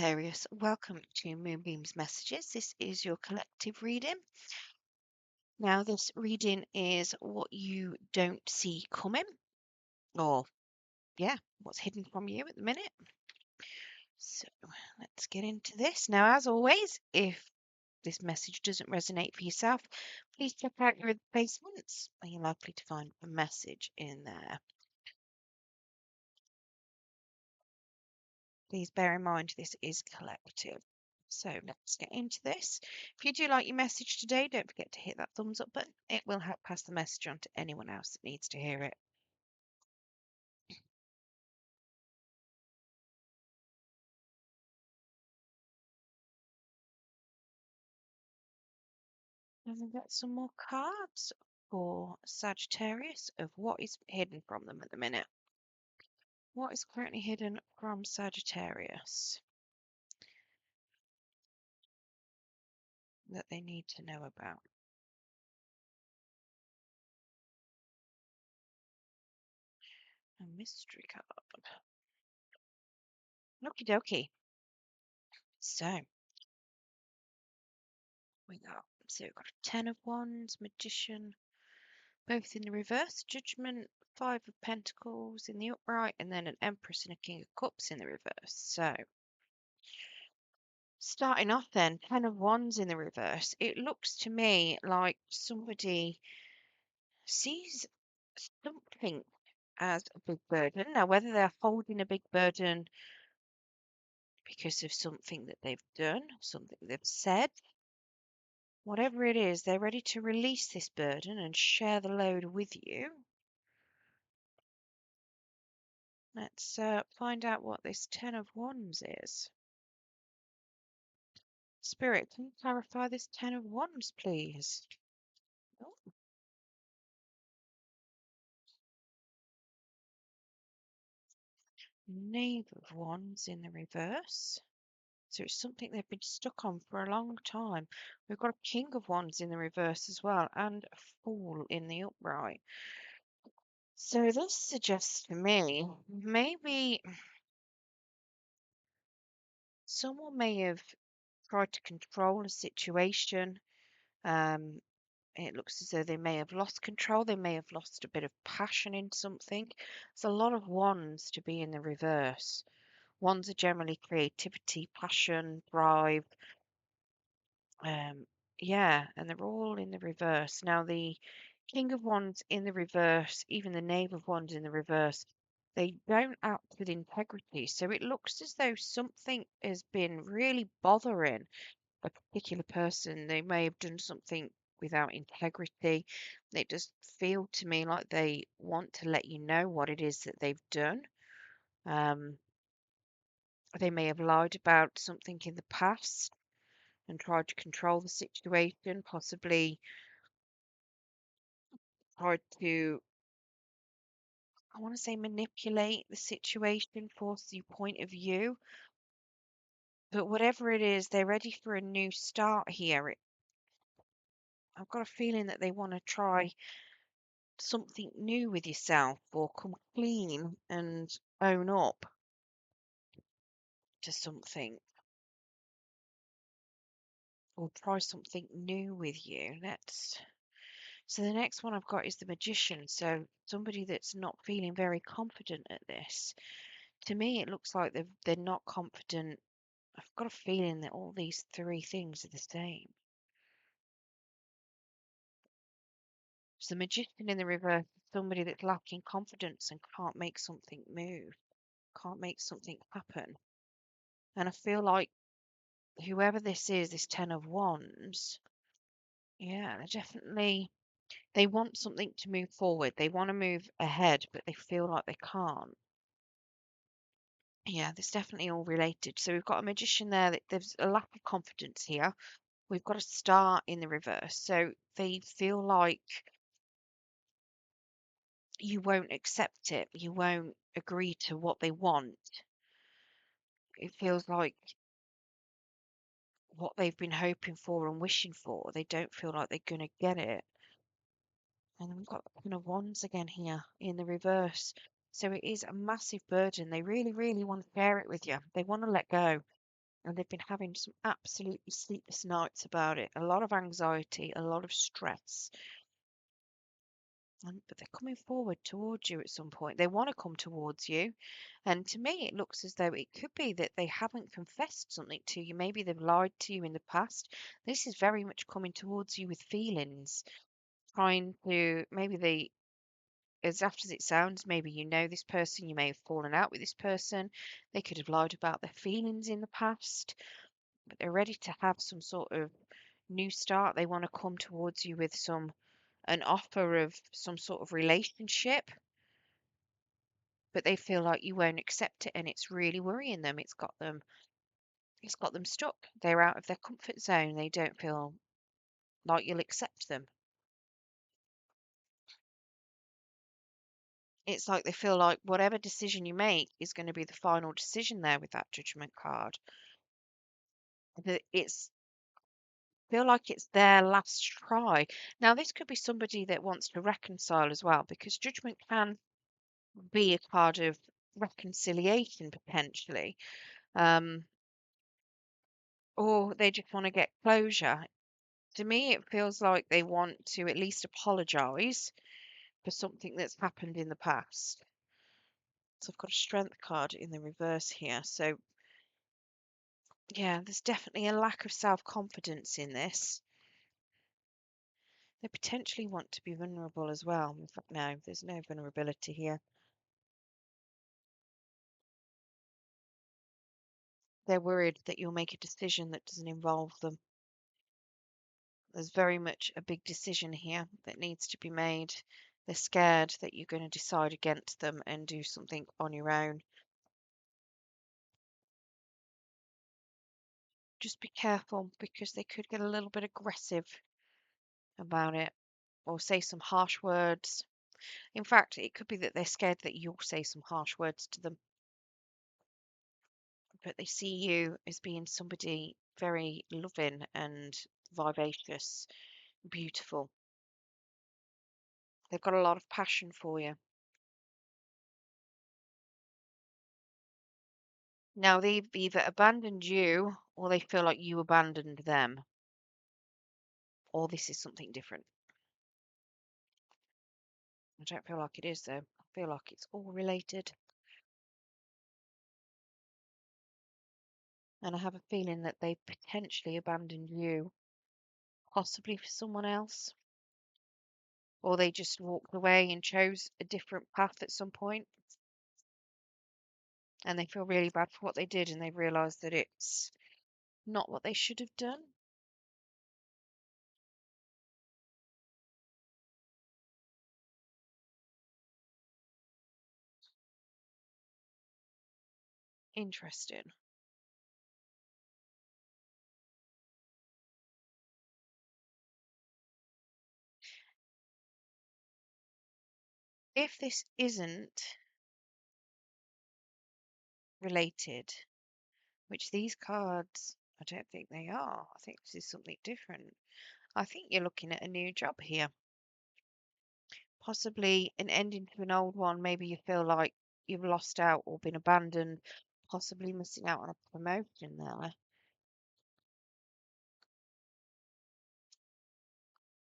Sagittarius, welcome to Moonbeam's Messages. This is your collective reading. Now, this reading is what you don't see coming, or what's hidden from you at the minute. So, let's get into this. Now, as always, if this message doesn't resonate for yourself, please check out your replacements. You're likely to find a message in there. Please bear in mind this is collective. So let's get into this. If you do like your message today, don't forget to hit that thumbs up button. It will help pass the message on to anyone else that needs to hear it. And we've got some more cards for Sagittarius of what is hidden from them at the minute. What is currently hidden from Sagittarius that they need to know about? A mystery card. Okie dokie. So we've got a 10 of Wands, Magician, both in the reverse, Judgment, Five of Pentacles in the upright, and then an Empress and a King of Cups in the reverse. So, starting off then, Ten of Wands in the reverse. It looks to me like somebody sees something as a big burden. Now, whether they're holding a big burden because of something that they've done, something they've said, whatever it is, they're ready to release this burden and share the load with you. Let's find out what this Ten of Wands is. Spirit, can you clarify this Ten of Wands, please? Oh. Knave of Wands in the reverse. So it's something they've been stuck on for a long time. We've got a King of Wands in the reverse as well, and a Fool in the upright. So this suggests to me maybe someone may have tried to control a situation. It looks as though they may have lost control. They may have lost a bit of passion in something. There's a lot of Wands to be in the reverse. Wands are generally creativity, passion, drive. Yeah, and they're all in the reverse. Now, the King of Wands in the reverse, even the Knave of Wands in the reverse, they don't act with integrity. So it looks as though something has been really bothering a particular person. They may have done something without integrity. It does feel to me like they want to let you know what it is that they've done. They may have lied about something in the past and tried to control the situation, possibly tried to, I want to say, manipulate the situation, force your point of view. But whatever it is, they're ready for a new start here. I've got a feeling that they want to try something new with yourself or come clean and own up to something or try something new with you. So the next one I've got is the Magician. So somebody that's not feeling very confident at this. To me, it looks like they're not confident. I've got a feeling that all these three things are the same. So the Magician in the reverse is somebody that's lacking confidence and can't make something move, can't make something happen. And I feel like whoever this is, this Ten of Wands, yeah, they want something to move forward. They want to move ahead, but they feel like they can't. Yeah, there's definitely all related. So we've got a Magician there that there's a lack of confidence here. We've got a Star in the reverse. So they feel like you won't accept it. You won't agree to what they want. It feels like what they've been hoping for and wishing for, they don't feel like they're going to get it. And then we've got the Queen of Wands again here in the reverse. So it is a massive burden. They really, really want to share it with you. They want to let go. and they've been having some absolutely sleepless nights about it. A lot of anxiety, a lot of stress. But they're coming forward towards you at some point. They want to come towards you. And to me, it looks as though it could be that they haven't confessed something to you. Maybe they've lied to you in the past. This is very much coming towards you with feelings, trying to, maybe they, as apt as it sounds, maybe you know this person, you may have fallen out with this person. They could have lied about their feelings in the past, but they're ready to have some sort of new start. They want to come towards you with an offer of some sort of relationship, but they feel like you won't accept it and it's really worrying them. It's got them stuck. They're out of their comfort zone. They don't feel like you'll accept them. It's like they feel like whatever decision you make is going to be the final decision there with that judgment card. That it's feel like it's their last try. Now, this could be somebody that wants to reconcile as well, because judgment can be a card of reconciliation potentially. Um, or they just want to get closure. To me, it feels like they want to at least apologize for something that's happened in the past. So I've got a strength card in the reverse here. So yeah, there's definitely a lack of self-confidence in this. They potentially want to be vulnerable as well. In fact, no, there's no vulnerability here. They're worried that you'll make a decision that doesn't involve them. There's very much a big decision here that needs to be made. They're scared that you're going to decide against them and do something on your own. Just be careful because they could get a little bit aggressive about it or say some harsh words. In fact, it could be that they're scared that you'll say some harsh words to them, but they see you as being somebody very loving and vivacious, beautiful. They've got a lot of passion for you. Now, they've either abandoned you or they feel like you abandoned them, or this is something different. I don't feel like it is, though. I feel like it's all related. And I have a feeling that they potentially abandoned you, possibly for someone else, or they just walked away and chose a different path at some point, and they feel really bad for what they did, and they realise that it's not what they should have done. Interesting. If this isn't related, which these cards, I don't think they are. I think this is something different. I think you're looking at a new job here. Possibly an ending to an old one. Maybe you feel like you've lost out or been abandoned, possibly missing out on a promotion there.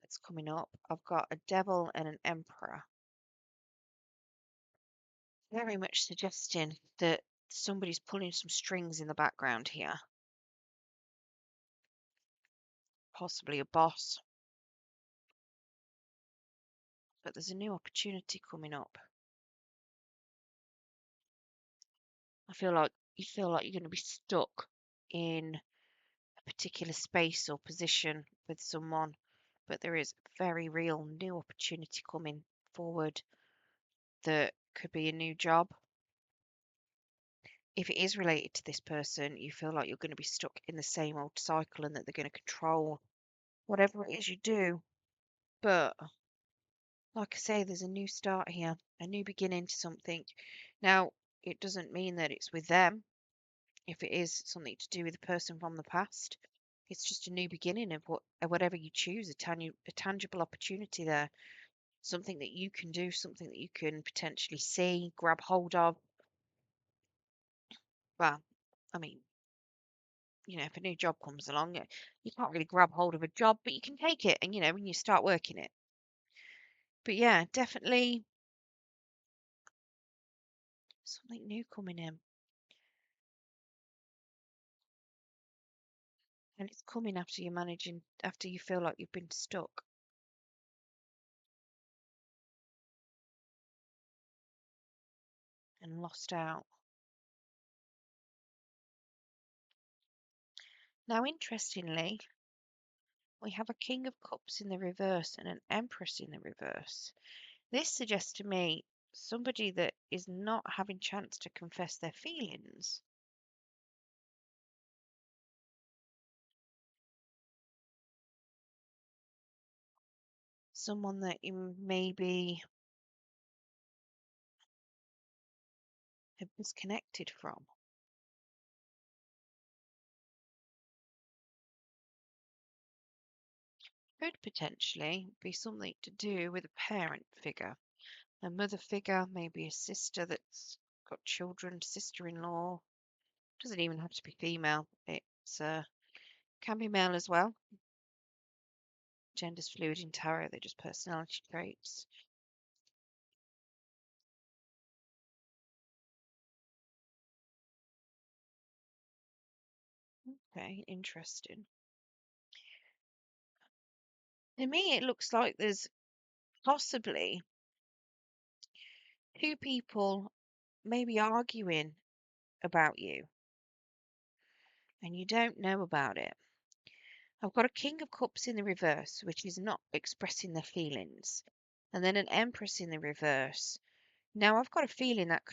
That's coming up. I've got a devil and an emperor. Very much suggesting that somebody's pulling some strings in the background here. Possibly a boss. But there's a new opportunity coming up. I feel like you're going to be stuck in a particular space or position with someone, but there is very real new opportunity coming forward that could be a new job. If it is related to this person, you feel like you're going to be stuck in the same old cycle and that they're going to control whatever it is you do. But like I say, there's a new start here, a new beginning to something. Now, it doesn't mean that it's with them. If it is something to do with a person from the past, it's just a new beginning of whatever you choose, a tangible opportunity there, something that you can do, something that you can potentially see, grab hold of. Well, I mean, if a new job comes along, you can't really grab hold of a job, but you can take it and, when you start working it. But yeah, definitely something new coming in. And it's coming after you feel like you've been stuck and lost out. Now, interestingly, we have a King of Cups in the reverse and an Empress in the reverse. This suggests to me somebody that is not having chance to confess their feelings. Someone that you maybe have disconnected from. Could potentially be something to do with a parent figure, a mother figure, maybe a sister that's got children, sister-in-law. Doesn't even have to be female. It's can be male as well. Gender's fluid in tarot. They're just personality traits. Okay, interesting. To me, it looks like there's possibly two people maybe arguing about you and you don't know about it. I've got a King of Cups in the reverse, which is not expressing their feelings, and then an Empress in the reverse. Now, I've got a feeling that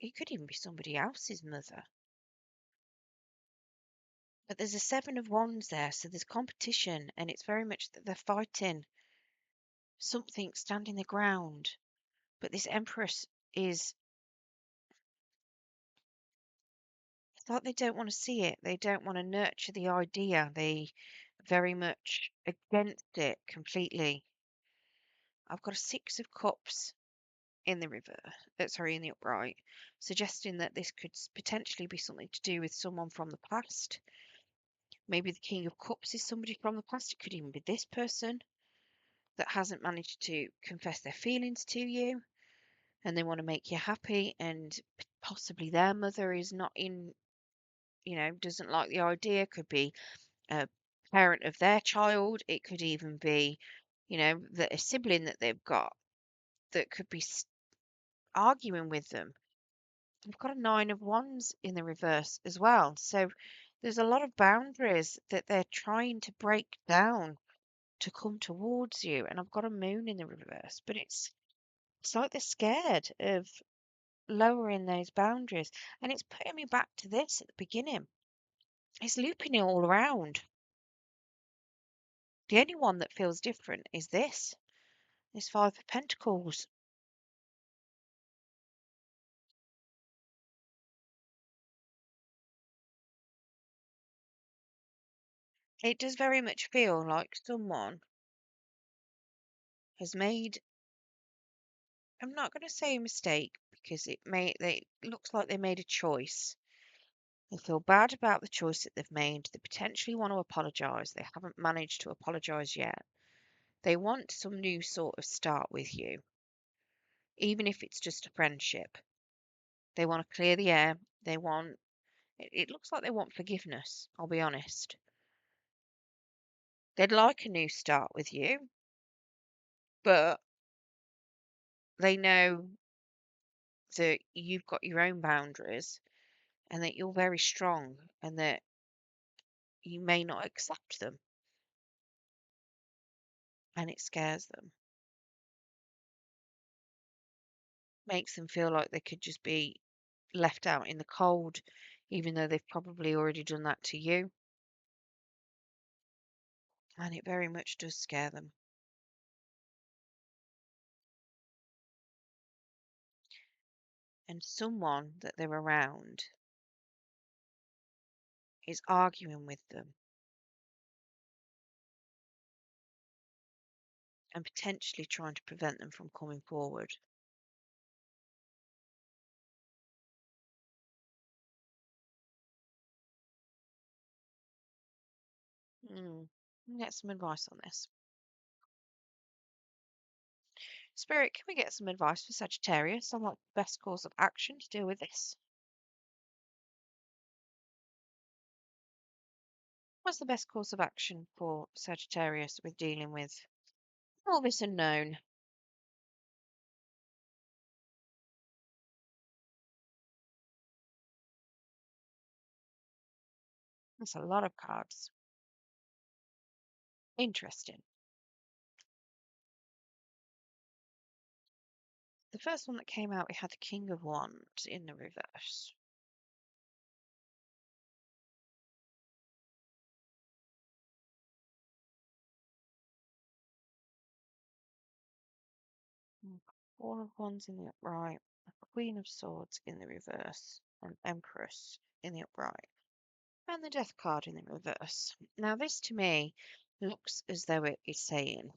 it could even be somebody else's mother. But there's a Seven of Wands there, so there's competition, and it's very much that they're fighting something standing the ground. But this Empress is, it's like they don't want to see it. They don't want to nurture the idea. They very much against it completely. I've got a Six of Cups in the reverse, sorry, in the upright, suggesting that this could potentially be something to do with someone from the past. Maybe the King of Cups is somebody from the past. It could even be this person that hasn't managed to confess their feelings to you and they want to make you happy, and possibly their mother is not in, doesn't like the idea. Could be a parent of their child. It could even be, that a sibling that they've got that could be arguing with them. We've got a Nine of Wands in the reverse as well. So there's a lot of boundaries that they're trying to break down to come towards you. And I've got a Moon in the reverse, but it's like they're scared of lowering those boundaries. And it's putting me back to this at the beginning. It's looping it all around. The only one that feels different is this Five of Pentacles. It does very much feel like someone has made, I'm not going to say a mistake because it looks like they made a choice. They feel bad about the choice that they've made. They potentially want to apologise. They haven't managed to apologise yet. They want some new sort of start with you, even if it's just a friendship. They want to clear the air. It looks like they want forgiveness, I'll be honest. They'd like a new start with you, but they know that you've got your own boundaries and that you're very strong and that you may not accept them, and it scares them. Makes them feel like they could just be left out in the cold, even though they've probably already done that to you. And it very much does scare them. And someone that they're around is arguing with them and potentially trying to prevent them from coming forward. Get some advice on this. Spirit, can we get some advice for Sagittarius on what the best course of action to deal with this? What's the best course of action for Sagittarius with dealing with all this unknown? That's a lot of cards. Interesting. The first one that came out, we had the King of Wands in the reverse. Four of Wands in the upright, Queen of Swords in the reverse, and Empress in the upright, and the Death card in the reverse. Now, this to me looks as though it is saying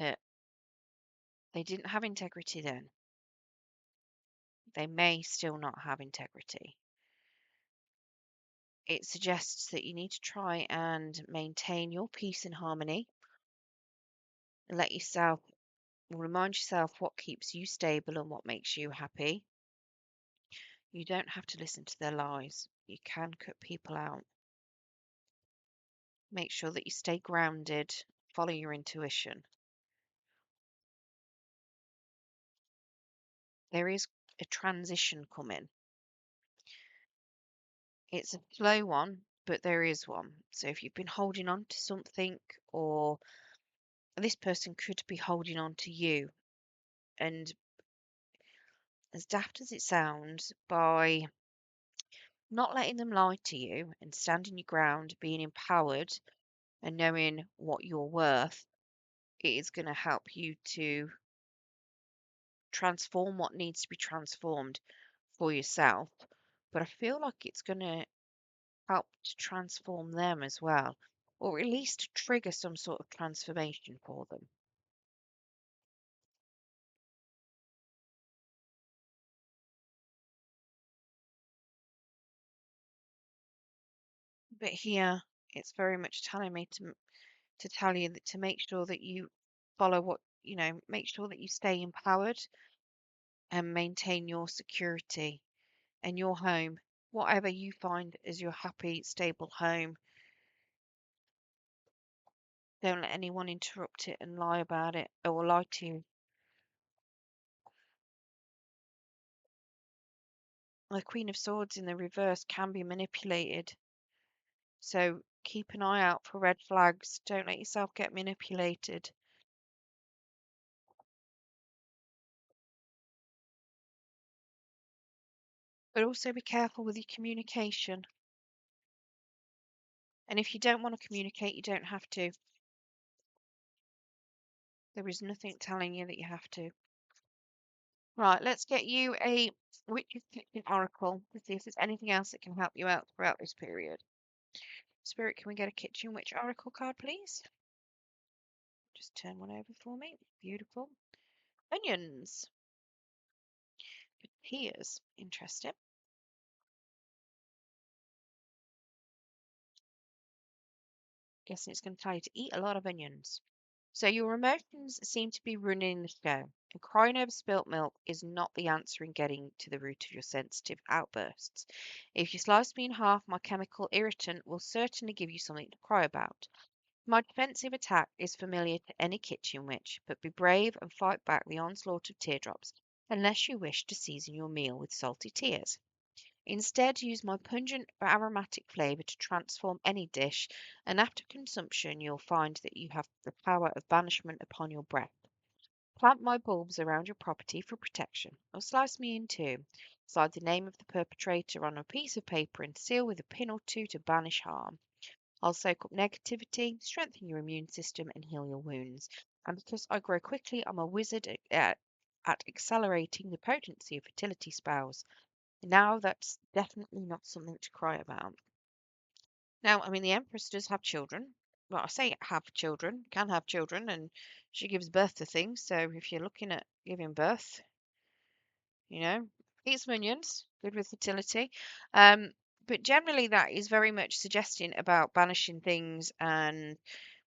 that they didn't have integrity then. They may still not have integrity. It suggests that you need to try and maintain your peace and harmony and remind yourself what keeps you stable and what makes you happy. You don't have to listen to their lies. You can cut people out. Make sure that you stay grounded, follow your intuition. There is a transition coming. It's a slow one, but there is one. So if you've been holding on to something, or this person could be holding on to you, and as daft as it sounds, by not letting them lie to you and standing your ground, being empowered and knowing what you're worth, it is going to help you to transform what needs to be transformed for yourself. But I feel like it's going to help to transform them as well, or at least trigger some sort of transformation for them. But here, it's very much telling me to tell you that to make sure that you follow what make sure that you stay empowered and maintain your security and your home, whatever you find is your happy, stable home. Don't let anyone interrupt it and lie about it or lie to you. The Queen of Swords in the reverse can be manipulated. So keep an eye out for red flags. Don't let yourself get manipulated. But also be careful with your communication. And if you don't want to communicate, you don't have to. There is nothing telling you that you have to. Right, let's get you a Witch's Kitchen Oracle to see if there's anything else that can help you out throughout this period. Spirit, can we get a Kitchen Witch Oracle card, please? Just turn one over for me. Beautiful. Onions. Pears. Interesting. Guessing it's going to tell you to eat a lot of onions. So your emotions seem to be running the show, and crying over spilt milk is not the answer in getting to the root of your sensitive outbursts. If you slice me in half, my chemical irritant will certainly give you something to cry about. My defensive attack is familiar to any kitchen witch, but be brave and fight back the onslaught of teardrops, unless you wish to season your meal with salty tears. Instead, use my pungent aromatic flavor to transform any dish, and after consumption, you'll find that you have the power of banishment upon your breath. Plant my bulbs around your property for protection, or slice me in two. Slide the name of the perpetrator on a piece of paper and seal with a pin or two to banish harm. I'll soak up negativity, strengthen your immune system, and heal your wounds. And because I grow quickly, I'm a wizard at accelerating the potency of fertility spells. Now that's definitely not something to cry about. Now, I mean, the Empress does have children. Well, I say have children, can have children, and she gives birth to things. So if you're looking at giving birth, eat some onions, good with fertility. Um, But generally, that is very much suggesting about banishing things and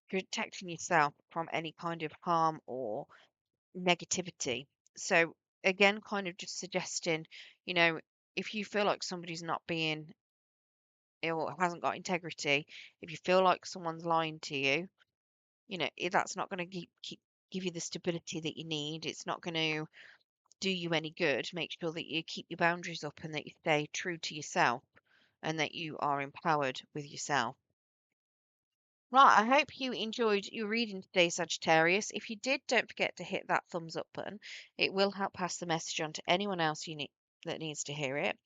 protecting yourself from any kind of harm or negativity. So, again, kind of just suggesting, you know, if you feel like somebody's not being or hasn't got integrity, if you feel like someone's lying to you, that's not going to give you the stability that you need. It's not going to do you any good. Make sure that you keep your boundaries up and that you stay true to yourself and that you are empowered with yourself. Right, I hope you enjoyed your reading today, Sagittarius. If you did, don't forget to hit that thumbs up button. It will help pass the message on to anyone else that needs to hear it.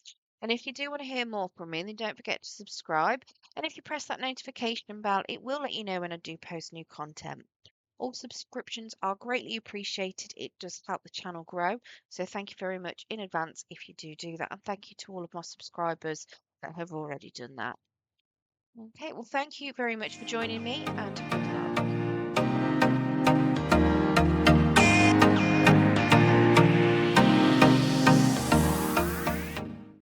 And if you do want to hear more from me, then don't forget to subscribe. And if you press that notification bell, it will let you know when I do post new content. All subscriptions are greatly appreciated. It does help the channel grow. So thank you very much in advance if you do that. And thank you to all of my subscribers that have already done that. Okay, well, thank you very much for joining me and good luck.